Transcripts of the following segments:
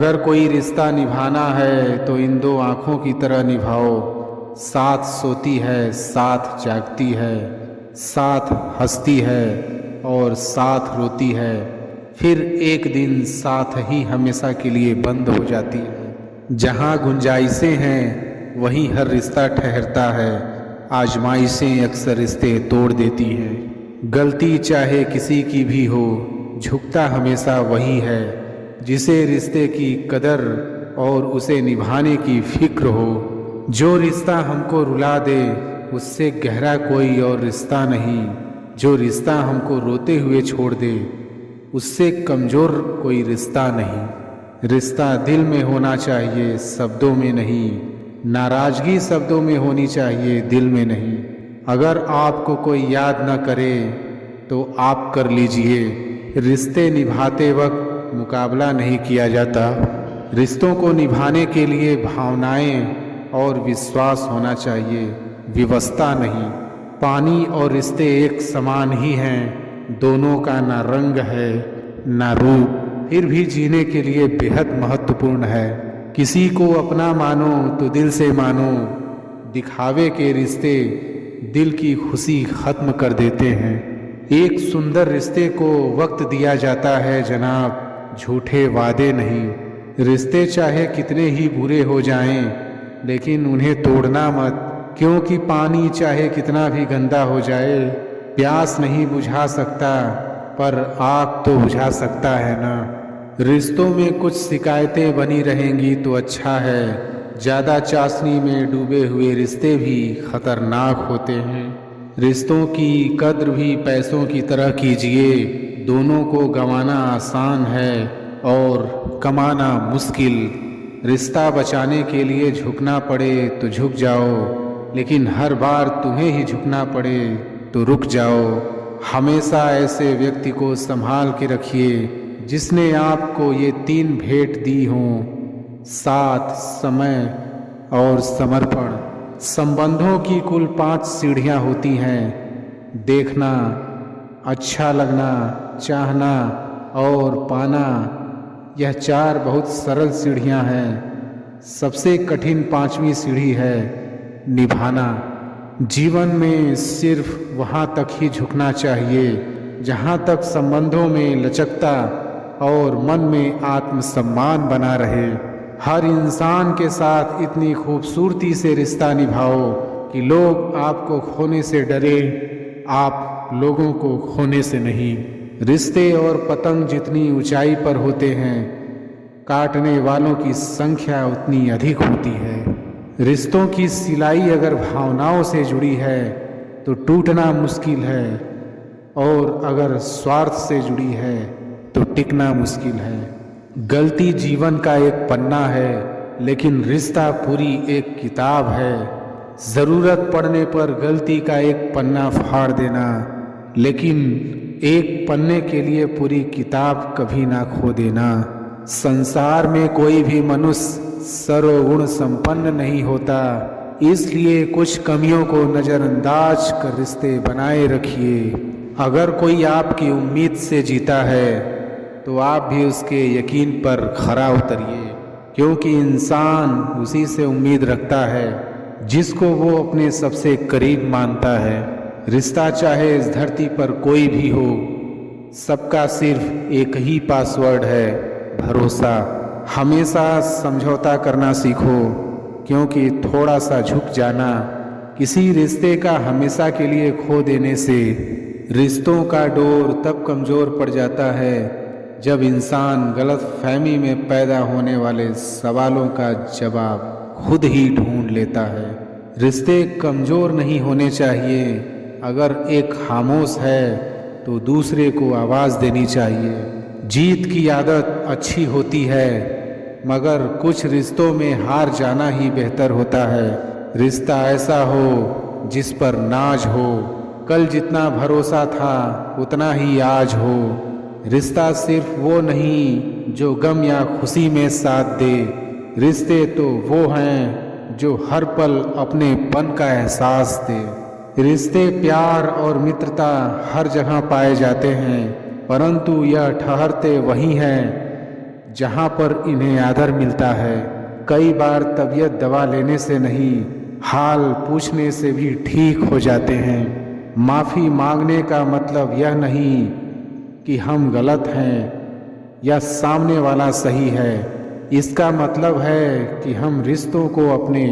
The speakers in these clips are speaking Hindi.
अगर कोई रिश्ता निभाना है तो इन दो आँखों की तरह निभाओ। साथ सोती है, साथ जागती है, साथ हंसती है और साथ रोती है, फिर एक दिन साथ ही हमेशा के लिए बंद हो जाती है। जहाँ गुंजाइशें हैं वहीं हर रिश्ता ठहरता है। आजमाइशें अक्सर रिश्ते तोड़ देती हैं। गलती चाहे किसी की भी हो, झुकता हमेशा वही है जिसे रिश्ते की कदर और उसे निभाने की फिक्र हो। जो रिश्ता हमको रुला दे उससे गहरा कोई और रिश्ता नहीं। जो रिश्ता हमको रोते हुए छोड़ दे उससे कमज़ोर कोई रिश्ता नहीं। रिश्ता दिल में होना चाहिए, शब्दों में नहीं। नाराज़गी शब्दों में होनी चाहिए, दिल में नहीं। अगर आपको कोई याद न करे तो आप कर लीजिए। रिश्ते निभाते वक्त मुकाबला नहीं किया जाता। रिश्तों को निभाने के लिए भावनाएं और विश्वास होना चाहिए, विवशता नहीं। पानी और रिश्ते एक समान ही हैं, दोनों का ना रंग है ना रूप, फिर भी जीने के लिए बेहद महत्वपूर्ण है। किसी को अपना मानो तो दिल से मानो। दिखावे के रिश्ते दिल की खुशी खत्म कर देते हैं। एक सुंदर रिश्ते को वक्त दिया जाता है जनाब, झूठे वादे नहीं। रिश्ते चाहे कितने ही बुरे हो जाएं, लेकिन उन्हें तोड़ना मत, क्योंकि पानी चाहे कितना भी गंदा हो जाए प्यास नहीं बुझा सकता, पर आग तो बुझा सकता है ना। रिश्तों में कुछ शिकायतें बनी रहेंगी तो अच्छा है। ज़्यादा चाशनी में डूबे हुए रिश्ते भी खतरनाक होते हैं। रिश्तों की कद्र भी पैसों की तरह कीजिए। दोनों को गंवाना आसान है और कमाना मुश्किल। रिश्ता बचाने के लिए झुकना पड़े तो झुक जाओ, लेकिन हर बार तुम्हें ही झुकना पड़े तो रुक जाओ। हमेशा ऐसे व्यक्ति को संभाल के रखिए जिसने आपको ये 3 भेंट दी हों: साथ, समय और समर्पण। संबंधों की कुल 5 सीढ़ियाँ होती हैं: देखना, अच्छा लगना, चाहना और पाना। यह 4 बहुत सरल सीढ़ियाँ हैं। सबसे कठिन 5वीं सीढ़ी है निभाना। जीवन में सिर्फ वहाँ तक ही झुकना चाहिए जहाँ तक संबंधों में लचकता और मन में आत्मसम्मान बना रहे। हर इंसान के साथ इतनी खूबसूरती से रिश्ता निभाओ कि लोग आपको खोने से डरे, आप लोगों को खोने से नहीं। रिश्ते और पतंग जितनी ऊंचाई पर होते हैं, काटने वालों की संख्या उतनी अधिक होती है। रिश्तों की सिलाई अगर भावनाओं से जुड़ी है तो टूटना मुश्किल है, और अगर स्वार्थ से जुड़ी है तो टिकना मुश्किल है। गलती जीवन का एक पन्ना है, लेकिन रिश्ता पूरी एक किताब है। ज़रूरत पड़ने पर गलती का एक पन्ना फाड़ देना, लेकिन एक पन्ने के लिए पूरी किताब कभी ना खो देना। संसार में कोई भी मनुष्य सर्वगुण संपन्न नहीं होता, इसलिए कुछ कमियों को नज़रअंदाज कर रिश्ते बनाए रखिए। अगर कोई आपकी उम्मीद से जीता है तो आप भी उसके यकीन पर खरा उतरिए, क्योंकि इंसान उसी से उम्मीद रखता है जिसको वो अपने सबसे करीब मानता है। रिश्ता चाहे इस धरती पर कोई भी हो, सबका सिर्फ एक ही पासवर्ड है: भरोसा। हमेशा समझौता करना सीखो, क्योंकि थोड़ा सा झुक जाना किसी रिश्ते का हमेशा के लिए खो देने से रिश्तों का डोर तब कमज़ोर पड़ जाता है जब इंसान गलत फहमी में पैदा होने वाले सवालों का जवाब खुद ही ढूंढ लेता है। रिश्ते कमज़ोर नहीं होने चाहिए। अगर एक खामोश है तो दूसरे को आवाज़ देनी चाहिए। जीत की आदत अच्छी होती है, मगर कुछ रिश्तों में हार जाना ही बेहतर होता है। रिश्ता ऐसा हो जिस पर नाज हो, कल जितना भरोसा था उतना ही आज हो। रिश्ता सिर्फ वो नहीं जो गम या खुशी में साथ दे, रिश्ते तो वो हैं जो हर पल अपनेपन का एहसास दे। रिश्ते, प्यार और मित्रता हर जगह पाए जाते हैं, परंतु यह ठहरते वहीं हैं जहाँ पर इन्हें आदर मिलता है। कई बार तबीयत दवा लेने से नहीं, हाल पूछने से भी ठीक हो जाते हैं। माफ़ी मांगने का मतलब यह नहीं कि हम गलत हैं या सामने वाला सही है। इसका मतलब है कि हम रिश्तों को अपने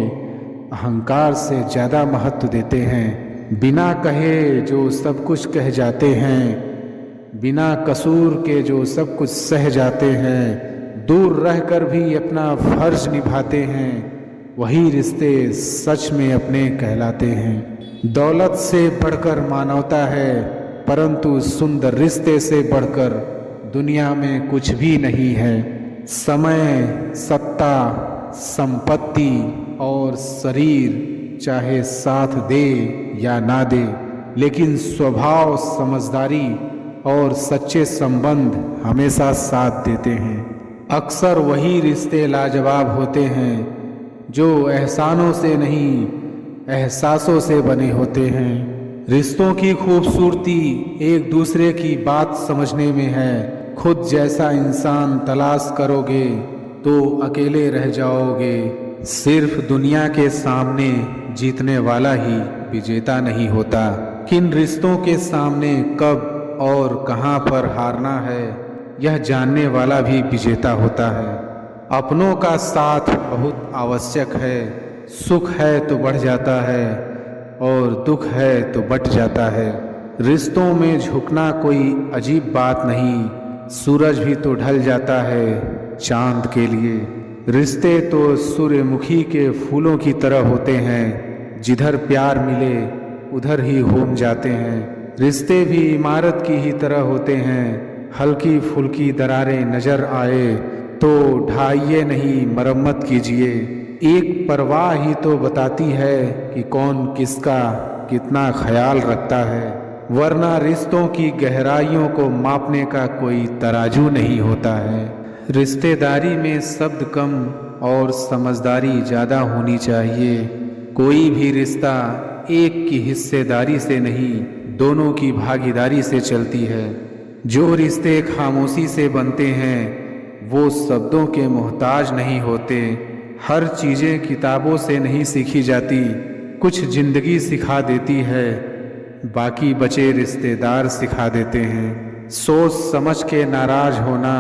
अहंकार से ज़्यादा महत्व देते हैं। बिना कहे जो सब कुछ कह जाते हैं, बिना कसूर के जो सब कुछ सह जाते हैं, दूर रहकर भी अपना फर्ज निभाते हैं, वही रिश्ते सच में अपने कहलाते हैं। दौलत से बढ़कर मानवता है, परंतु सुंदर रिश्ते से बढ़कर दुनिया में कुछ भी नहीं है। समय, सत्ता, संपत्ति और शरीर चाहे साथ दे या ना दे, लेकिन स्वभाव, समझदारी और सच्चे संबंध हमेशा साथ देते हैं। अक्सर वही रिश्ते लाजवाब होते हैं जो एहसानों से नहीं, एहसासों से बने होते हैं। रिश्तों की खूबसूरती एक दूसरे की बात समझने में है। खुद जैसा इंसान तलाश करोगे तो अकेले रह जाओगे। सिर्फ दुनिया के सामने जीतने वाला ही विजेता नहीं होता। किन रिश्तों के सामने कब और कहां पर हारना है, यह जानने वाला भी विजेता होता है। अपनों का साथ बहुत आवश्यक है। सुख है तो बढ़ जाता है और दुख है तो बट जाता है। रिश्तों में झुकना कोई अजीब बात नहीं। सूरज भी तो ढल जाता है चांद के लिए। रिश्ते तो सूर्यमुखी के फूलों की तरह होते हैं, जिधर प्यार मिले उधर ही घूम जाते हैं। रिश्ते भी इमारत की ही तरह होते हैं। हल्की फुल्की दरारें नजर आए तो ढाइए नहीं, मरम्मत कीजिए। एक परवाह ही तो बताती है कि कौन किसका कितना ख्याल रखता है, वरना रिश्तों की गहराइयों को मापने का कोई तराजू नहीं होता है। रिश्तेदारी में शब्द कम और समझदारी ज़्यादा होनी चाहिए। कोई भी रिश्ता एक की हिस्सेदारी से नहीं, दोनों की भागीदारी से चलती है। जो रिश्ते खामोशी से बनते हैं वो शब्दों के मोहताज नहीं होते। हर चीज़ें किताबों से नहीं सीखी जाती, कुछ जिंदगी सिखा देती है, बाकी बचे रिश्तेदार सिखा देते हैं। सोच समझ के नाराज होना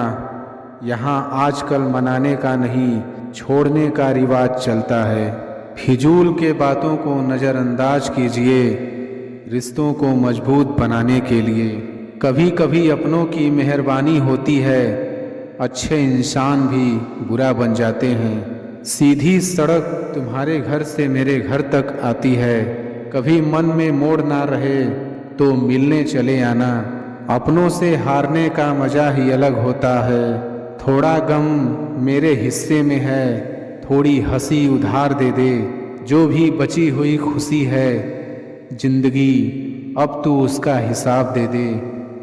यहाँ आजकल मनाने का नहीं, छोड़ने का रिवाज चलता है। फिजूल के बातों को नज़रअंदाज कीजिए रिश्तों को मजबूत बनाने के लिए। कभी कभी अपनों की मेहरबानी होती है, अच्छे इंसान भी बुरा बन जाते हैं। सीधी सड़क तुम्हारे घर से मेरे घर तक आती है, कभी मन में मोड़ ना रहे तो मिलने चले आना। अपनों से हारने का मजा ही अलग होता है। थोड़ा गम मेरे हिस्से में है, थोड़ी हंसी उधार दे दे। जो भी बची हुई खुशी है जिंदगी, अब तू उसका हिसाब दे दे।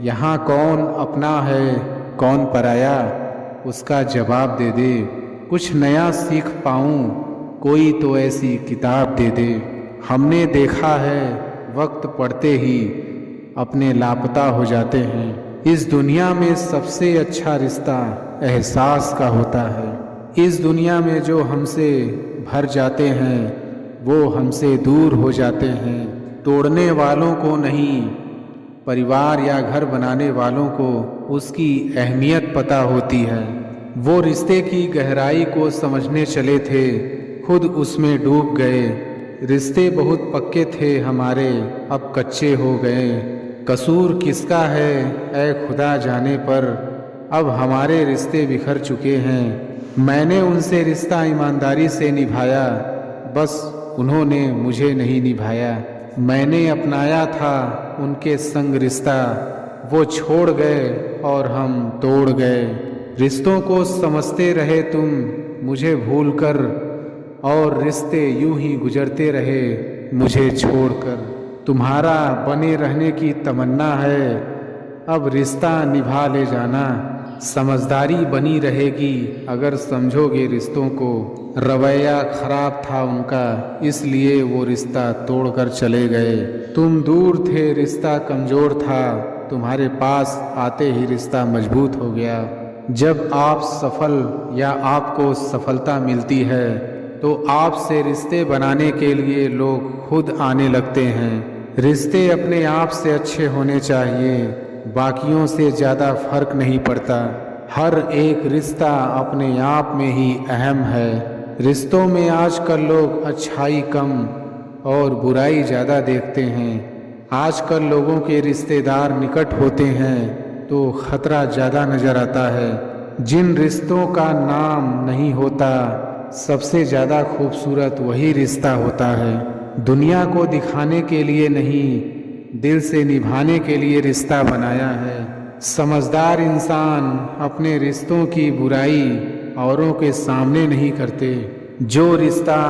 यहाँ कौन अपना है कौन पराया, उसका जवाब दे दे। कुछ नया सीख पाऊँ कोई तो ऐसी किताब दे दे। हमने देखा है वक्त पड़ते ही अपने लापता हो जाते हैं। इस दुनिया में सबसे अच्छा रिश्ता एहसास का होता है। इस दुनिया में जो हमसे भर जाते हैं वो हमसे दूर हो जाते हैं। तोड़ने वालों को नहीं, परिवार या घर बनाने वालों को उसकी अहमियत पता होती है। वो रिश्ते की गहराई को समझने चले थे, खुद उसमें डूब गए। रिश्ते बहुत पक्के थे हमारे, अब कच्चे हो गए। कसूर किसका है ऐ खुदा जाने पर, अब हमारे रिश्ते बिखर चुके हैं। मैंने उनसे रिश्ता ईमानदारी से निभाया, बस उन्होंने मुझे नहीं निभाया। मैंने अपनाया था उनके संग रिश्ता, वो छोड़ गए और हम तोड़ गए। रिश्तों को समझते रहे तुम मुझे भूलकर, और रिश्ते यूं ही गुजरते रहे मुझे छोड़कर। तुम्हारा बने रहने की तमन्ना है, अब रिश्ता निभा ले जाना। समझदारी बनी रहेगी अगर समझोगे रिश्तों को। रवैया खराब था उनका, इसलिए वो रिश्ता तोड़कर चले गए। तुम दूर थे रिश्ता कमज़ोर था, तुम्हारे पास आते ही रिश्ता मजबूत हो गया। जब आप सफल या आपको सफलता मिलती है तो आपसे रिश्ते बनाने के लिए लोग खुद आने लगते हैं। रिश्ते अपने आप से अच्छे होने चाहिए, बाकियों से ज़्यादा फर्क नहीं पड़ता। हर एक रिश्ता अपने आप में ही अहम है। रिश्तों में आजकल लोग अच्छाई कम और बुराई ज़्यादा देखते हैं। आजकल लोगों के रिश्तेदार निकट होते हैं तो खतरा ज़्यादा नज़र आता है। जिन रिश्तों का नाम नहीं होता, सबसे ज़्यादा खूबसूरत वही रिश्ता होता है। दुनिया को दिखाने के लिए नहीं, दिल से निभाने के लिए रिश्ता बनाया है। समझदार इंसान अपने रिश्तों की बुराई औरों के सामने नहीं करते। जो रिश्ता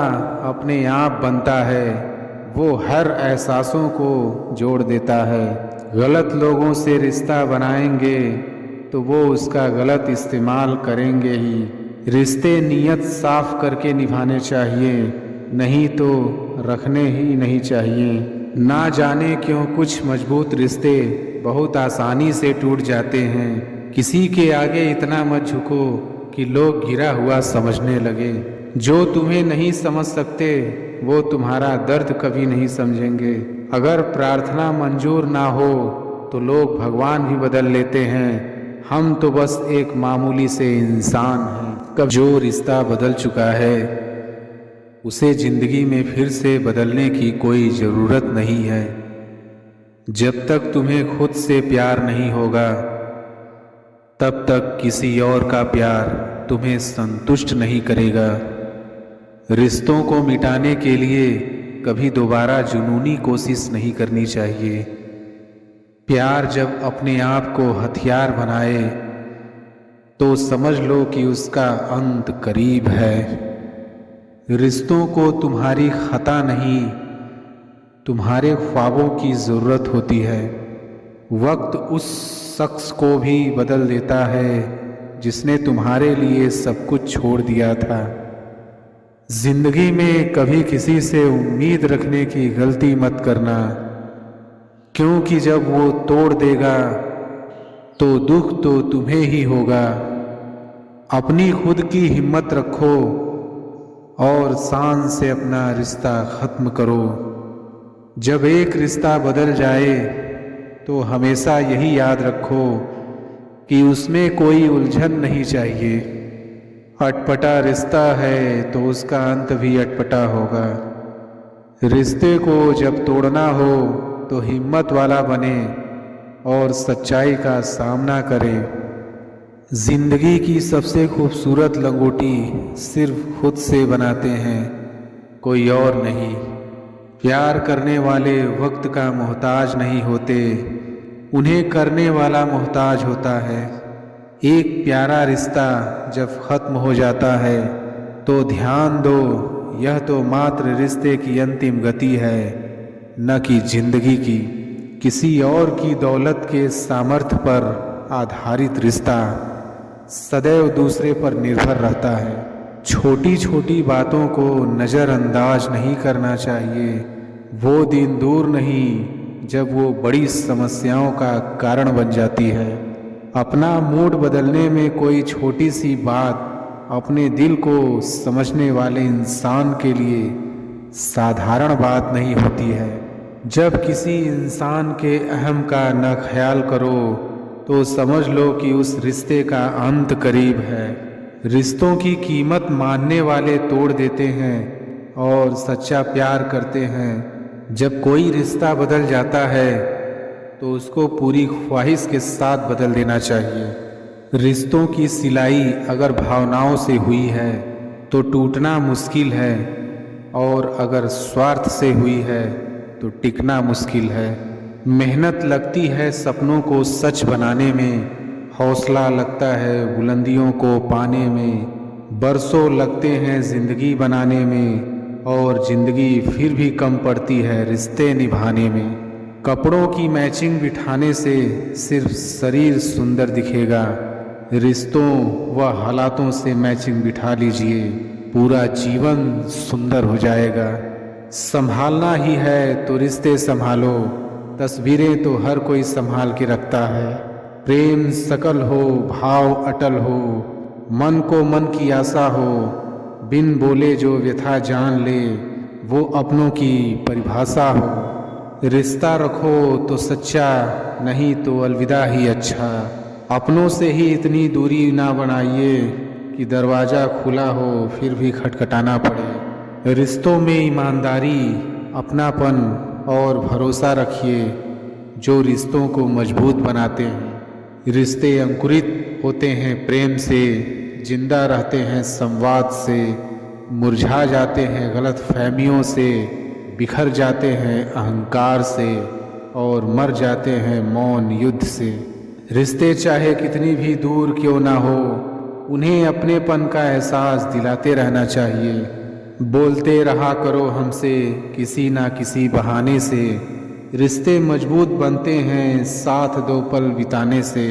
अपने आप बनता है वो हर एहसासों को जोड़ देता है। गलत लोगों से रिश्ता बनाएंगे तो वो उसका गलत इस्तेमाल करेंगे ही। रिश्ते नीयत साफ करके निभाने चाहिए, नहीं तो रखने ही नहीं चाहिए। ना जाने क्यों कुछ मजबूत रिश्ते बहुत आसानी से टूट जाते हैं। किसी के आगे इतना मत झुको कि लोग गिरा हुआ समझने लगे। जो तुम्हें नहीं समझ सकते वो तुम्हारा दर्द कभी नहीं समझेंगे। अगर प्रार्थना मंजूर ना हो तो लोग भगवान भी बदल लेते हैं। हम तो बस एक मामूली से इंसान हैं। कब जो रिश्ता बदल चुका है उसे जिंदगी में फिर से बदलने की कोई ज़रूरत नहीं है। जब तक तुम्हें खुद से प्यार नहीं होगा तब तक किसी और का प्यार तुम्हें संतुष्ट नहीं करेगा। रिश्तों को मिटाने के लिए कभी दोबारा जुनूनी कोशिश नहीं करनी चाहिए। प्यार जब अपने आप को हथियार बनाए तो समझ लो कि उसका अंत करीब है। रिश्तों को तुम्हारी खता नहीं, तुम्हारे ख्वाबों की ज़रूरत होती है। वक्त उस शख्स को भी बदल देता है जिसने तुम्हारे लिए सब कुछ छोड़ दिया था। जिंदगी में कभी किसी से उम्मीद रखने की गलती मत करना, क्योंकि जब वो तोड़ देगा तो दुख तो तुम्हें ही होगा। अपनी खुद की हिम्मत रखो और शान से अपना रिश्ता ख़त्म करो। जब एक रिश्ता बदल जाए तो हमेशा यही याद रखो कि उसमें कोई उलझन नहीं चाहिए। अटपटा रिश्ता है तो उसका अंत भी अटपटा होगा। रिश्ते को जब तोड़ना हो तो हिम्मत वाला बने और सच्चाई का सामना करे। जिंदगी की सबसे खूबसूरत लंगोटी सिर्फ खुद से बनाते हैं, कोई और नहीं। प्यार करने वाले वक्त का मोहताज नहीं होते, उन्हें करने वाला मोहताज होता है। एक प्यारा रिश्ता जब ख़त्म हो जाता है तो ध्यान दो, यह तो मात्र रिश्ते की अंतिम गति है, न कि जिंदगी की। किसी और की दौलत के सामर्थ्य पर आधारित रिश्ता सदैव दूसरे पर निर्भर रहता है। छोटी छोटी बातों को नज़रअंदाज नहीं करना चाहिए। वो दिन दूर नहीं जब वो बड़ी समस्याओं का कारण बन जाती है। अपना मूड बदलने में कोई छोटी सी बात अपने दिल को समझने वाले इंसान के लिए साधारण बात नहीं होती है। जब किसी इंसान के अहम का न ख्याल करो तो समझ लो कि उस रिश्ते का अंत करीब है। रिश्तों की कीमत मानने वाले तोड़ देते हैं और सच्चा प्यार करते हैं। जब कोई रिश्ता बदल जाता है तो उसको पूरी ख्वाहिश के साथ बदल देना चाहिए। रिश्तों की सिलाई अगर भावनाओं से हुई है तो टूटना मुश्किल है, और अगर स्वार्थ से हुई है तो टिकना मुश्किल है। मेहनत लगती है सपनों को सच बनाने में, हौसला लगता है बुलंदियों को पाने में। बरसों लगते हैं ज़िंदगी बनाने में, और ज़िंदगी फिर भी कम पड़ती है रिश्ते निभाने में। कपड़ों की मैचिंग बिठाने से सिर्फ शरीर सुंदर दिखेगा, रिश्तों व हालातों से मैचिंग बिठा लीजिए, पूरा जीवन सुंदर हो जाएगा। संभालना ही है तो रिश्ते संभालो, तस्वीरें तो हर कोई संभाल के रखता है। प्रेम सकल हो, भाव अटल हो, मन को मन की आशा हो, बिन बोले जो व्यथा जान ले, वो अपनों की परिभाषा हो। रिश्ता रखो तो सच्चा, नहीं तो अलविदा ही अच्छा। अपनों से ही इतनी दूरी ना बनाइए कि दरवाज़ा खुला हो फिर भी खटखटाना पड़े। रिश्तों में ईमानदारी, अपनापन और भरोसा रखिए, जो रिश्तों को मजबूत बनाते हैं। रिश्ते अंकुरित होते हैं प्रेम से, जिंदा रहते हैं संवाद से, मुरझा जाते हैं गलत फहमियों से, बिखर जाते हैं अहंकार से, और मर जाते हैं मौन युद्ध से। रिश्ते चाहे कितनी भी दूर क्यों ना हो, उन्हें अपनेपन का एहसास दिलाते रहना चाहिए। बोलते रहा करो हमसे किसी ना किसी बहाने से, रिश्ते मजबूत बनते हैं साथ दो पल बिताने से।